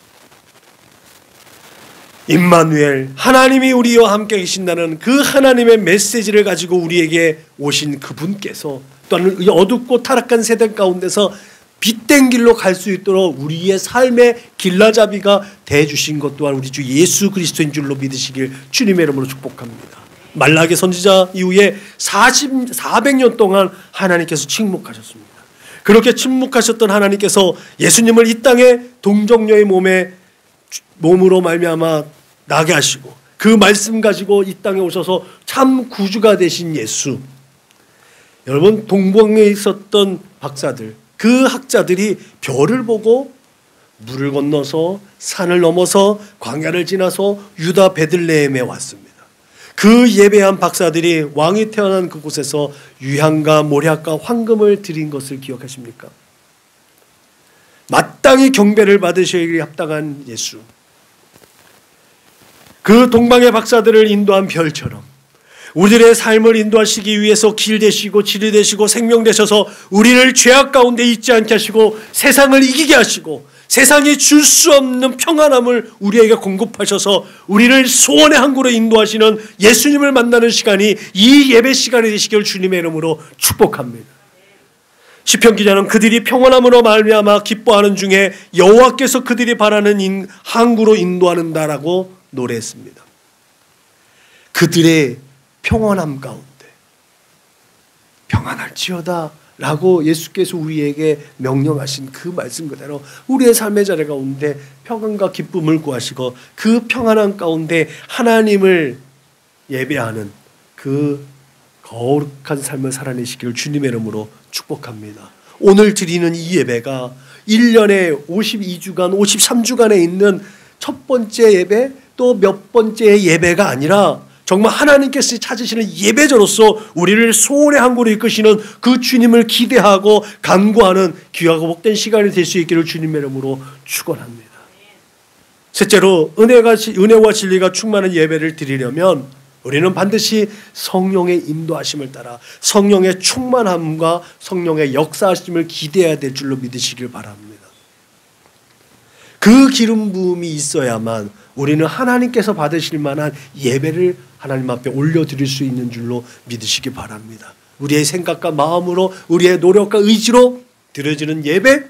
임마누엘, 하나님이 우리와 함께 계신다는 그 하나님의 메시지를 가지고 우리에게 오신 그분께서 또한 어둡고 타락한 세대 가운데서 빛된 길로 갈 수 있도록 우리의 삶의 길라잡이가 대주신 것 또한 우리 주 예수 그리스도인 줄로 믿으시길 주님의 이름으로 축복합니다. 말라기 선지자 이후에 400년 동안 하나님께서 침묵하셨습니다. 그렇게 침묵하셨던 하나님께서 예수님을 이 땅에 동정녀의 몸으로 말미암아 나게 하시고 그 말씀 가지고 이 땅에 오셔서 참 구주가 되신 예수. 여러분, 동방에 있었던 박사들, 그 학자들이 별을 보고 물을 건너서 산을 넘어서 광야를 지나서 유다 베들레헴에 왔습니다. 그 예배한 박사들이 왕이 태어난 그곳에서 유향과 모략과 황금을 드린 것을 기억하십니까? 마땅히 경배를 받으시기에 합당한 예수, 그 동방의 박사들을 인도한 별처럼 우리들의 삶을 인도하시기 위해서 길 되시고 지리 되시고 생명 되셔서 우리를 죄악 가운데 있지 않게 하시고 세상을 이기게 하시고 세상이 줄 수 없는 평안함을 우리에게 공급하셔서 우리를 소원의 항구로 인도하시는 예수님을 만나는 시간이 이 예배 시간이 되시길 주님의 이름으로 축복합니다. 시편 기자는 그들이 평안함으로 말미암아 기뻐하는 중에 여호와께서 그들이 바라는 항구로 인도하는다라고 노래했습니다. 그들의 평안함 가운데 평안할지어다 라고 예수께서 우리에게 명령하신 그 말씀 그대로 우리의 삶의 자리 가운데 평안과 기쁨을 구하시고 그 평안함 가운데 하나님을 예배하는 그 거룩한 삶을 살아내시기를 주님의 이름으로 축복합니다. 오늘 드리는 이 예배가 1년에 52주간 53주간에 있는 첫 번째 예배 또 몇 번째 예배가 아니라 정말 하나님께서 찾으시는 예배자로서 우리를 소원의 항구로 이끄시는 그 주님을 기대하고 간구하는 귀하고 복된 시간이 될 수 있기를 주님의 이름으로 축원합니다. 셋째로 은혜와 진리가 충만한 예배를 드리려면 우리는 반드시 성령의 인도하심을 따라 성령의 충만함과 성령의 역사하심을 기대해야 될 줄로 믿으시길 바랍니다. 그 기름 부음이 있어야만 우리는 하나님께서 받으실 만한 예배를 하나님 앞에 올려드릴 수 있는 줄로 믿으시기 바랍니다. 우리의 생각과 마음으로 우리의 노력과 의지로 드려지는 예배,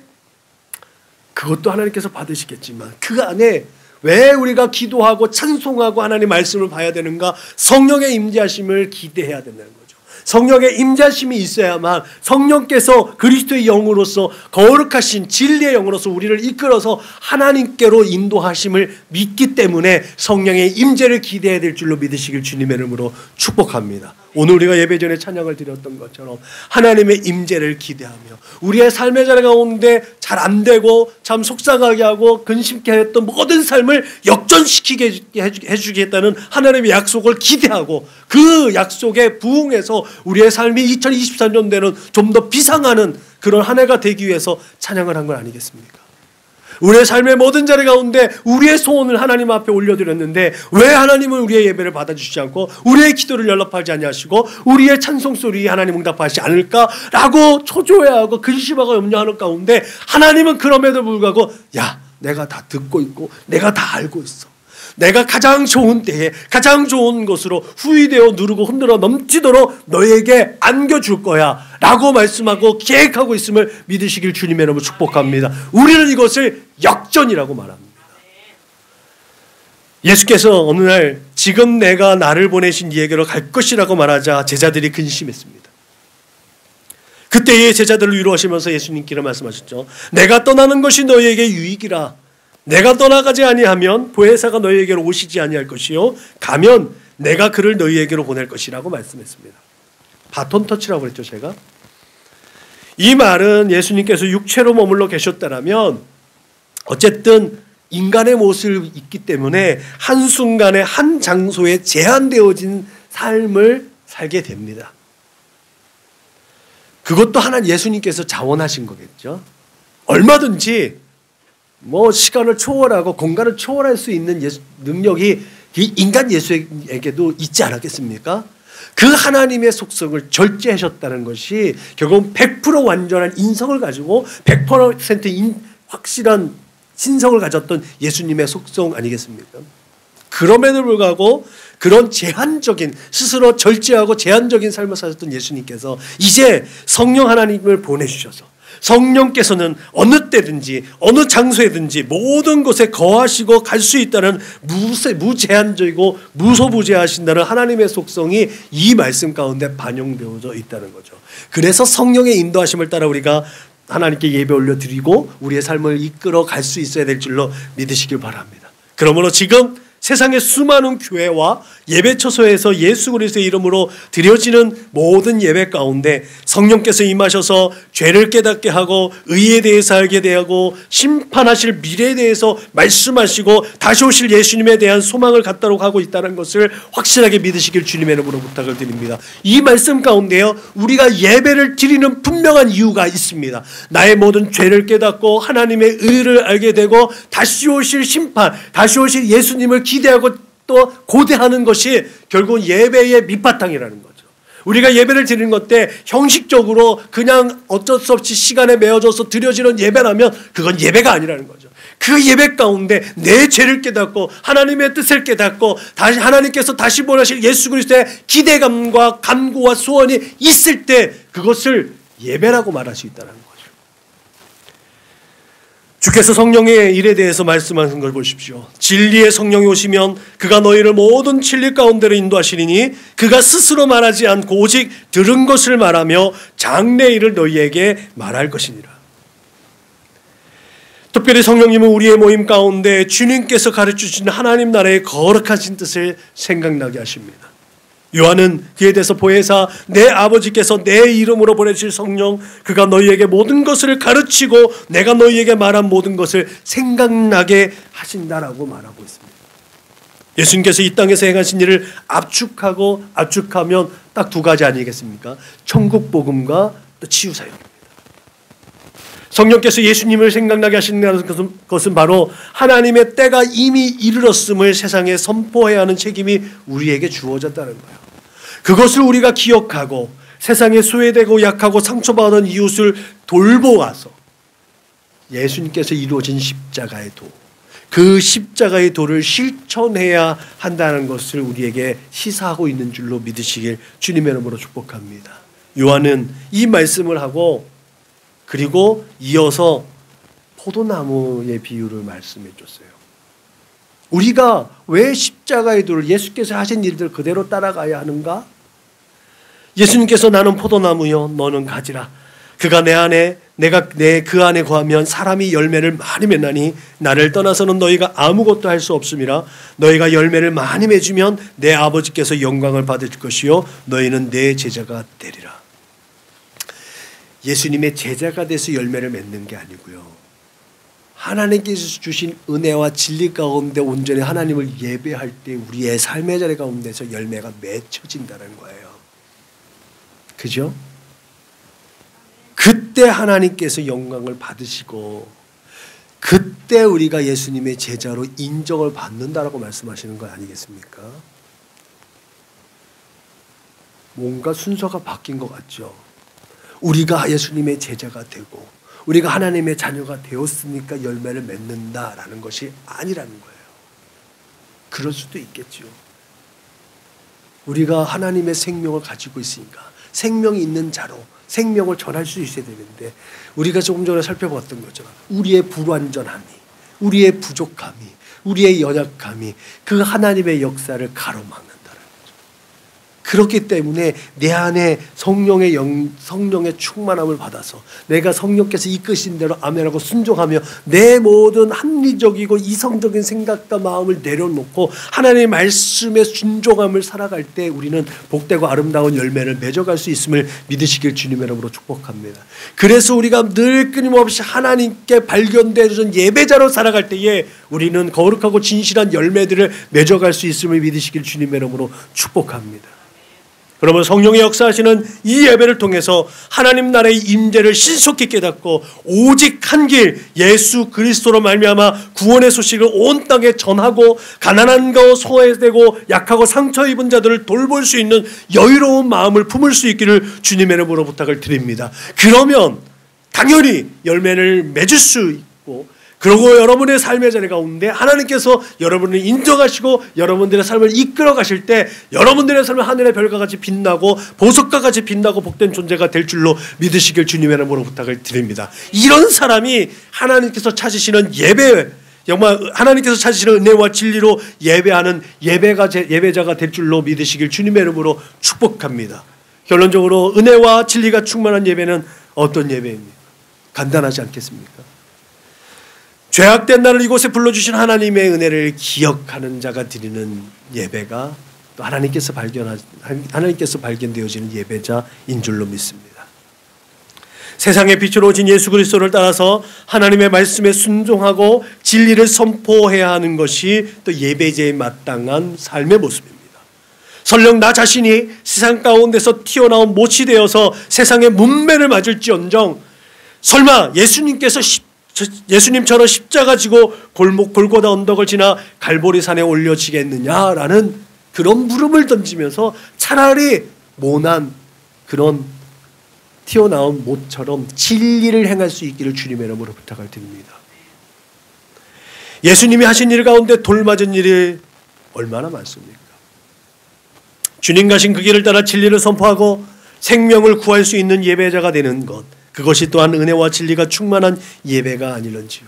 그것도 하나님께서 받으시겠지만 그 안에 왜 우리가 기도하고 찬송하고 하나님 말씀을 봐야 되는가? 성령의 임재하심을 기대해야 된다는 거죠. 성령의 임재하심이 있어야만 성령께서 그리스도의 영으로서 거룩하신 진리의 영으로서 우리를 이끌어서 하나님께로 인도하심을 믿기 때문에 성령의 임재를 기대해야 될 줄로 믿으시길 주님의 이름으로 축복합니다. 오늘 우리가 예배 전에 찬양을 드렸던 것처럼 하나님의 임재를 기대하며 우리의 삶의 자리 가운데 잘 안 되고 참 속상하게 하고 근심케 했던 모든 삶을 역전시키게 해주겠다는 하나님의 약속을 기대하고 그 약속에 부응해서 우리의 삶이 2024년대는 좀 더 비상하는 그런 한 해가 되기 위해서 찬양을 한 건 아니겠습니까? 우리의 삶의 모든 자리 가운데 우리의 소원을 하나님 앞에 올려드렸는데 왜 하나님은 우리의 예배를 받아주시지 않고 우리의 기도를 연락하지 아니하시고 우리의 찬송 소리에 하나님 응답하시지 않을까라고 초조해하고 근심하고 염려하는 가운데 하나님은 그럼에도 불구하고 야, 내가 다 듣고 있고 내가 다 알고 있어. 내가 가장 좋은 때에 가장 좋은 것으로 후이되어 누르고 흔들어 넘치도록 너에게 안겨줄 거야 라고 말씀하고 계획하고 있음을 믿으시길 주님의 이름으로 축복합니다. 우리는 이것을 역전이라고 말합니다. 예수께서 어느 날 지금 내가 나를 보내신 이에게로 갈 것이라고 말하자 제자들이 근심했습니다. 그때의 제자들을 위로하시면서 예수님께서 말씀하셨죠. 내가 떠나는 것이 너희에게 유익이라. 내가 떠나가지 아니하면 보혜사가 너희에게로 오시지 아니할 것이요 가면 내가 그를 너희에게로 보낼 것이라고 말씀했습니다. 바톤 터치라고 그랬죠. 제가 이 말은 예수님께서 육체로 머물러 계셨다라면 어쨌든 인간의 모습을 있기 때문에 한순간에 한 장소에 제한되어진 삶을 살게 됩니다. 그것도 하나님 예수님께서 자원하신 거겠죠. 얼마든지 시간을 초월하고 공간을 초월할 수 있는 능력이 인간 예수에게도 있지 않았겠습니까? 그 하나님의 속성을 절제하셨다는 것이 결국은 100% 완전한 인성을 가지고 100% 확실한 신성을 가졌던 예수님의 속성 아니겠습니까? 그럼에도 불구하고 그런 제한적인 스스로 절제하고 제한적인 삶을 사셨던 예수님께서 이제 성령 하나님을 보내주셔서 성령께서는 어느 때든지 어느 장소에든지 모든 곳에 거하시고 갈 수 있다는 무제한적이고 무소부재하신다는 하나님의 속성이 이 말씀 가운데 반영되어져 있다는 거죠. 그래서 성령의 인도하심을 따라 우리가 하나님께 예배 올려드리고 우리의 삶을 이끌어 갈 수 있어야 될 줄로 믿으시길 바랍니다. 그러므로 지금 세상의 수많은 교회와 예배처소에서 예수 그리스도의 이름으로 드려지는 모든 예배 가운데 성령께서 임하셔서 죄를 깨닫게 하고 의에 대해서 알게 되고 심판하실 미래에 대해서 말씀하시고 다시 오실 예수님에 대한 소망을 갖도록 하고 있다는 것을 확실하게 믿으시길 주님의 이름으로 부탁을 드립니다. 이 말씀 가운데요, 우리가 예배를 드리는 분명한 이유가 있습니다. 나의 모든 죄를 깨닫고 하나님의 의를 알게 되고 다시 오실 심판, 다시 오실 예수님을 기대하고 또 고대하는 것이 결국 예배의 밑바탕이라는 거죠. 우리가 예배를 드리는 것 때 형식적으로 그냥 어쩔 수 없이 시간에 메어져서 드려지는 예배라면 그건 예배가 아니라는 거죠. 그 예배 가운데 내 죄를 깨닫고 하나님의 뜻을 깨닫고 다시 하나님께서 다시 보내실 예수 그리스도의 기대감과 간구와 소원이 있을 때 그것을 예배라고 말할 수 있다는 거죠. 주께서 성령의 일에 대해서 말씀하신 걸 보십시오. 진리의 성령이 오시면 그가 너희를 모든 진리 가운데로 인도하시리니 그가 스스로 말하지 않고 오직 들은 것을 말하며 장래의 일을 너희에게 말할 것이니라. 특별히 성령님은 우리의 모임 가운데 주님께서 가르쳐주신 하나님 나라의 거룩하신 뜻을 생각나게 하십니다. 요한은 그에 대해서 보혜사 내 아버지께서 내 이름으로 보내주실 성령 그가 너희에게 모든 것을 가르치고 내가 너희에게 말한 모든 것을 생각나게 하신다라고 말하고 있습니다. 예수님께서 이 땅에서 행하신 일을 압축하면 딱 두 가지 아니겠습니까? 천국 복음과 또 치유 사역입니다. 성령께서 예수님을 생각나게 하신다는 것은 바로 하나님의 때가 이미 이르렀음을 세상에 선포해야 하는 책임이 우리에게 주어졌다는 거예요. 그것을 우리가 기억하고 세상에 소외되고 약하고 상처받은 이웃을 돌보아서 예수님께서 이루어진 십자가의 도, 그 십자가의 도를 실천해야 한다는 것을 우리에게 시사하고 있는 줄로 믿으시길 주님의 이름으로 축복합니다. 요한은 이 말씀을 하고 그리고 이어서 포도나무의 비유를 말씀해 줬어요. 우리가 왜 십자가의 도를 예수께서 하신 일들 그대로 따라가야 하는가? 예수님께서 나는 포도나무요 너는 가지라. 그가 내 안에 내가 그 안에 거하면 사람이 열매를 많이 맺나니 나를 떠나서는 너희가 아무것도 할 수 없음이라. 너희가 열매를 많이 맺으면 내 아버지께서 영광을 받을 것이요 너희는 내 제자가 되리라. 예수님의 제자가 돼서 열매를 맺는 게 아니고요, 하나님께서 주신 은혜와 진리 가운데 온전히 하나님을 예배할 때 우리의 삶의 자리 가운데서 열매가 맺혀진다는 거예요. 그죠? 그때 하나님께서 영광을 받으시고 그때 우리가 예수님의 제자로 인정을 받는다라고 말씀하시는 거 아니겠습니까? 뭔가 순서가 바뀐 것 같죠? 우리가 예수님의 제자가 되고 우리가 하나님의 자녀가 되었으니까 열매를 맺는다라는 것이 아니라는 거예요. 그럴 수도 있겠죠. 우리가 하나님의 생명을 가지고 있으니까 생명이 있는 자로 생명을 전할 수 있어야 되는데 우리가 조금 전에 살펴봤던 것처럼 우리의 불완전함이, 우리의 부족함이, 우리의 연약함이 그 하나님의 역사를 가로막는다는 거죠. 그렇기 때문에 내 안에 성령의 충만함을 받아서 내가 성령께서 이끄신 대로 아멘하고 순종하며 내 모든 합리적이고 이성적인 생각과 마음을 내려놓고 하나님의 말씀에 순종함을 살아갈 때 우리는 복되고 아름다운 열매를 맺어갈 수 있음을 믿으시길 주님의 이름으로 축복합니다. 그래서 우리가 늘 끊임없이 하나님께 발견되어진 예배자로 살아갈 때에 우리는 거룩하고 진실한 열매들을 맺어갈 수 있음을 믿으시길 주님의 이름으로 축복합니다. 그러면 성령의 역사하시는 이 예배를 통해서 하나님 나라의 임재를 신속히 깨닫고 오직 한 길 예수 그리스도로 말미암아 구원의 소식을 온 땅에 전하고 가난한 거 소외되고 약하고 상처 입은 자들을 돌볼 수 있는 여유로운 마음을 품을 수 있기를 주님의 이름으로 부탁을 드립니다. 그러면 당연히 열매를 맺을 수 있고 그리고 여러분의 삶의 자리 가운데 하나님께서 여러분을 인정하시고 여러분들의 삶을 이끌어 가실 때 여러분들의 삶은 하늘의 별과 같이 빛나고 보석과 같이 빛나고 복된 존재가 될 줄로 믿으시길 주님의 이름으로 부탁을 드립니다. 이런 사람이 하나님께서 찾으시는 예배, 정말 하나님께서 찾으시는 은혜와 진리로 예배하는 예배자가 될 줄로 믿으시길 주님의 이름으로 축복합니다. 결론적으로 은혜와 진리가 충만한 예배는 어떤 예배입니까? 간단하지 않겠습니까? 죄악된 나를 이곳에 불러주신 하나님의 은혜를 기억하는 자가 드리는 예배가 또 하나님께서 발견되어지는 예배자인 줄로 믿습니다. 세상의 빛으로 오신 예수 그리스도를 따라서 하나님의 말씀에 순종하고 진리를 선포해야 하는 것이 또 예배자의 마땅한 삶의 모습입니다. 설령 나 자신이 세상 가운데서 튀어나온 못이 되어서 세상의 문매를 맞을지언정 설마 예수님처럼 십자가 지고 골고다 언덕을 지나 갈보리산에 올려지겠느냐라는 그런 물음을 던지면서 차라리 모난 그런 튀어나온 못처럼 진리를 행할 수 있기를 주님의 이름으로 부탁을 드립니다. 예수님이 하신 일 가운데 돌맞은 일이 얼마나 많습니까? 주님 가신 그 길을 따라 진리를 선포하고 생명을 구할 수 있는 예배자가 되는 것, 그것이 또한 은혜와 진리가 충만한 예배가 아닐런지요.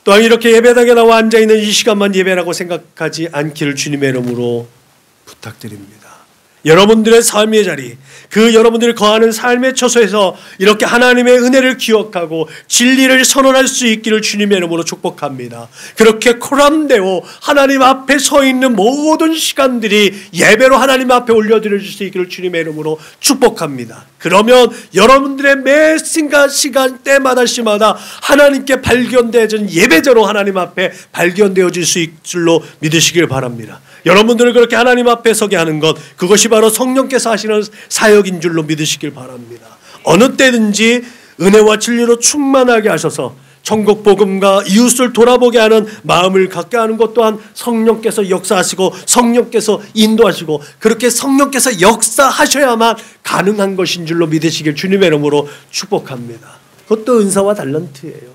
또한 이렇게 예배당에 나와 앉아있는 이 시간만 예배라고 생각하지 않기를 주님의 이름으로 부탁드립니다. 여러분들의 삶의 자리, 그 여러분들이 거하는 삶의 처소에서 이렇게 하나님의 은혜를 기억하고 진리를 선언할 수 있기를 주님의 이름으로 축복합니다. 그렇게 코람되어 하나님 앞에 서 있는 모든 시간들이 예배로 하나님 앞에 올려드릴 수 있기를 주님의 이름으로 축복합니다. 그러면 여러분들의 매 시간 때마다 시마다 하나님께 발견되어진 예배자로 하나님 앞에 발견되어질 수 있을 줄로 믿으시길 바랍니다. 여러분들을 그렇게 하나님 앞에 서게 하는 것, 그것이 바로 성령께서 하시는 사역인 줄로 믿으시길 바랍니다. 어느 때든지 은혜와 진리로 충만하게 하셔서 천국 복음과 이웃을 돌아보게 하는 마음을 갖게 하는 것 또한 성령께서 역사하시고 성령께서 인도하시고 그렇게 성령께서 역사하셔야만 가능한 것인 줄로 믿으시길 주님의 이름으로 축복합니다. 그것도 은사와 달란트예요.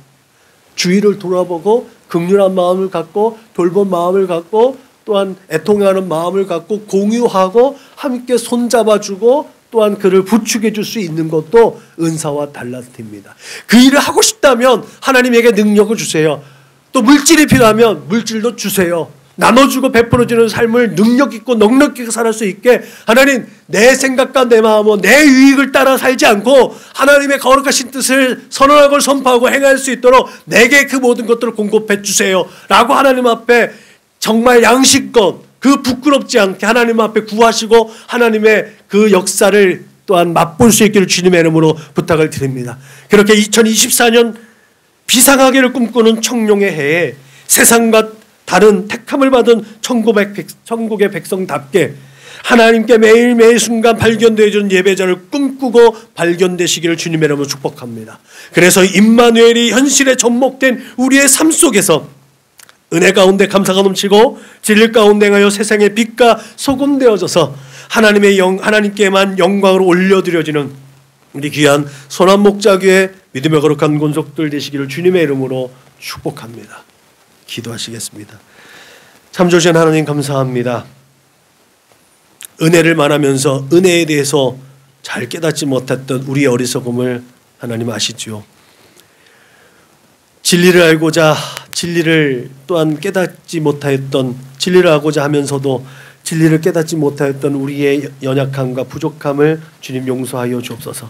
주위를 돌아보고 긍휼한 마음을 갖고 돌본 마음을 갖고 또한 애통하는 마음을 갖고 공유하고 함께 손잡아주고 또한 그를 부축해 줄 수 있는 것도 은사와 달란트입니다. 그 일을 하고 싶다면 하나님에게 능력을 주세요. 또 물질이 필요하면 물질도 주세요. 나눠주고 베풀어주는 삶을 능력 있고 넉넉히 살 수 있게 하나님, 내 생각과 내 마음과 내 유익을 따라 살지 않고 하나님의 거룩하신 뜻을 선언하고 선포하고 행할 수 있도록 내게 그 모든 것들을 공급해 주세요 라고 하나님 앞에 정말 양식껏 그 부끄럽지 않게 하나님 앞에 구하시고 하나님의 그 역사를 또한 맛볼 수 있기를 주님의 이름으로 부탁을 드립니다. 그렇게 2024년 비상하기를 꿈꾸는 청룡의 해에 세상과 다른 택함을 받은 천국의 백성답게 하나님께 매일매일 순간 발견되어지는 예배자를 꿈꾸고 발견되시기를 주님의 이름으로 축복합니다. 그래서 임마누엘이 현실에 접목된 우리의 삶 속에서 은혜 가운데 감사가 넘치고 진리 가운데 행하여 세상의 빛과 소금 되어져서 하나님께만 영광으로 올려드려지는 우리 귀한 선한 목자교회 믿음의 거룩한 권속들 되시기를 주님의 이름으로 축복합니다. 기도하시겠습니다. 참 좋으신 하나님 감사합니다. 은혜를 말하면서 은혜에 대해서 잘 깨닫지 못했던 우리의 어리석음을 하나님 아시죠. 진리를 알고자 진리를 또한 깨닫지 못하였던, 진리를 알고자 하면서도 진리를 깨닫지 못하였던 우리의 연약함과 부족함을 주님 용서하여 주옵소서.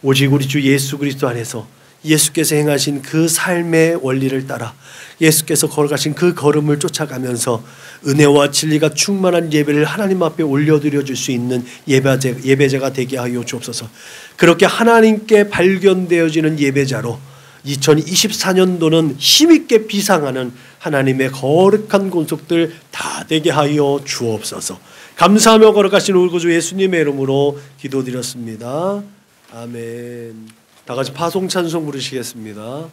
오직 우리 주 예수 그리스도 안에서 예수께서 행하신 그 삶의 원리를 따라 예수께서 걸어가신 그 걸음을 쫓아가면서 은혜와 진리가 충만한 예배를 하나님 앞에 올려드려 줄 수 있는 예배자가 되게 하여 주옵소서. 그렇게 하나님께 발견되어지는 예배자로 2024년도는 힘있게 비상하는 하나님의 거룩한 권속들 다 되게 하여 주옵소서. 감사하며 걸어가신 우리 구주 예수님의 이름으로 기도드렸습니다. 아멘. 다 같이 파송 찬송 부르시겠습니다.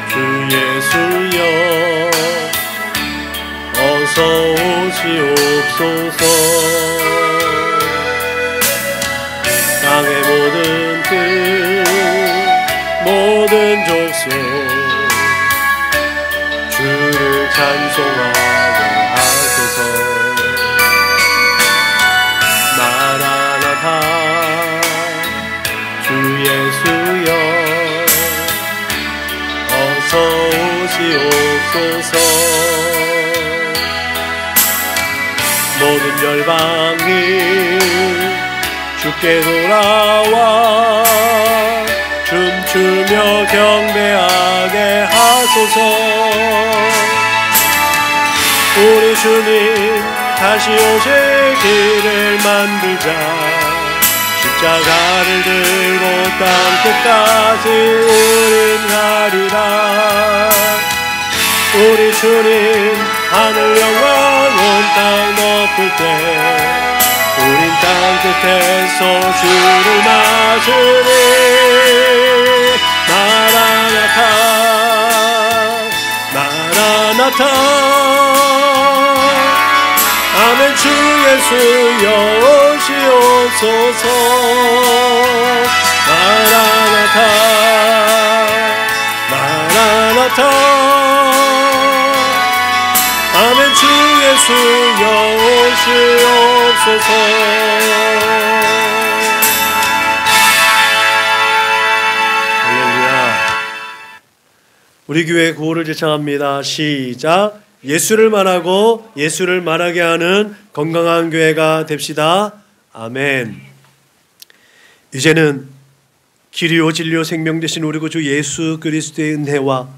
주 예수여 어서 오시옵소서. 땅의 모든 뜻 찬송하게 하소서. 마라나타 주 예수여 어서 오시옵소서. 모든 열방이 주께 돌아와 춤추며 경배하게 하소서. 우리 주님 다시 오실 길을 만들자. 십자가를 들고 땅끝까지 우린 가리라. 우리 주님 하늘 영광 온 땅 덮을 때 우린 땅끝에서 주를 맞으리. 마라나타 마라나타 아멘. 주 예수여 오시옵소서. 마라나타 마라나타 아멘. 주 예수여 오시옵소서. 할렐루야. 우리 교회 구호를 제창합니다. 시작. 예수를 말하고 예수를 말하게 하는 건강한 교회가 됩시다. 아멘. 이제는 길이요 진리요 생명 되신 우리 구주 예수 그리스도의 은혜와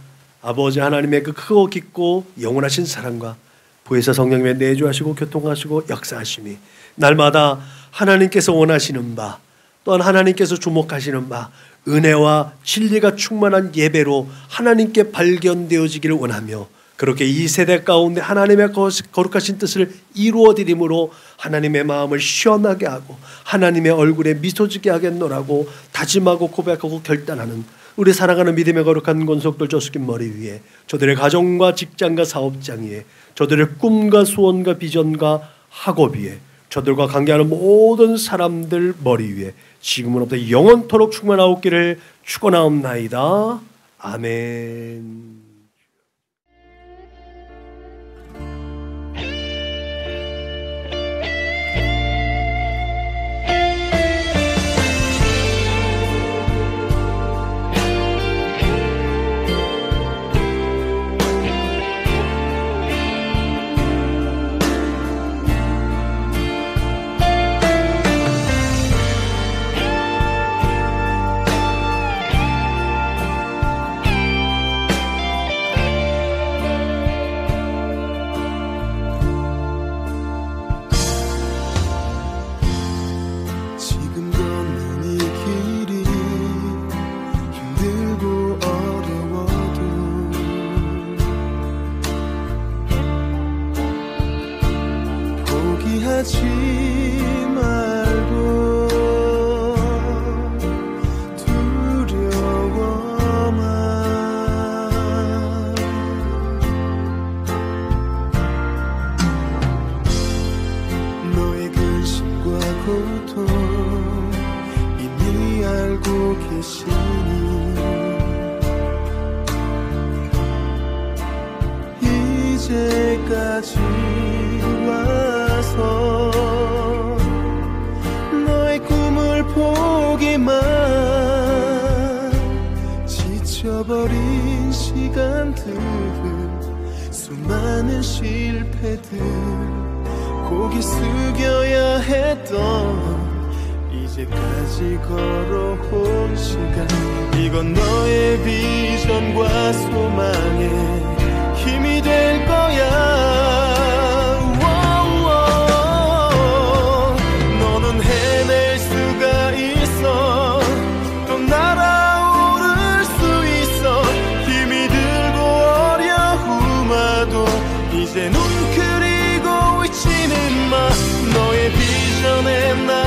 아버지 하나님의 그 크고 깊고 영원하신 사랑과 부에서 성령님의 내주하시고 교통하시고 역사하심이 날마다 하나님께서 원하시는 바 또한 하나님께서 주목하시는 바 은혜와 진리가 충만한 예배로 하나님께 발견되어지기를 원하며 그렇게 이 세대 가운데 하나님의 거룩하신 뜻을 이루어드림으로 하나님의 마음을 시원하게 하고 하나님의 얼굴에 미소 지게 하겠노라고 다짐하고 고백하고 결단하는 우리 사랑하는 믿음의 거룩한 권속들 저수긴 머리 위에 저들의 가정과 직장과 사업장 위에 저들의 꿈과 소원과 비전과 학업 위에 저들과 관계하는 모든 사람들 머리 위에 지금으로부터 영원토록 충만하옵기를 축원하옵나이다. 아멘. 하지 말고 두려워만 너의 근심과 고통 이미 알고 계시니 이제까지 너의 꿈을 포기만 지쳐버린 시간들 수많은 실패들 고개 숙여야 했던 이제까지 걸어온 시간 이건 너의 비전과 소망에 힘이 될 거야. 이제 눈 그리고 있지는 마 너의 비전에 나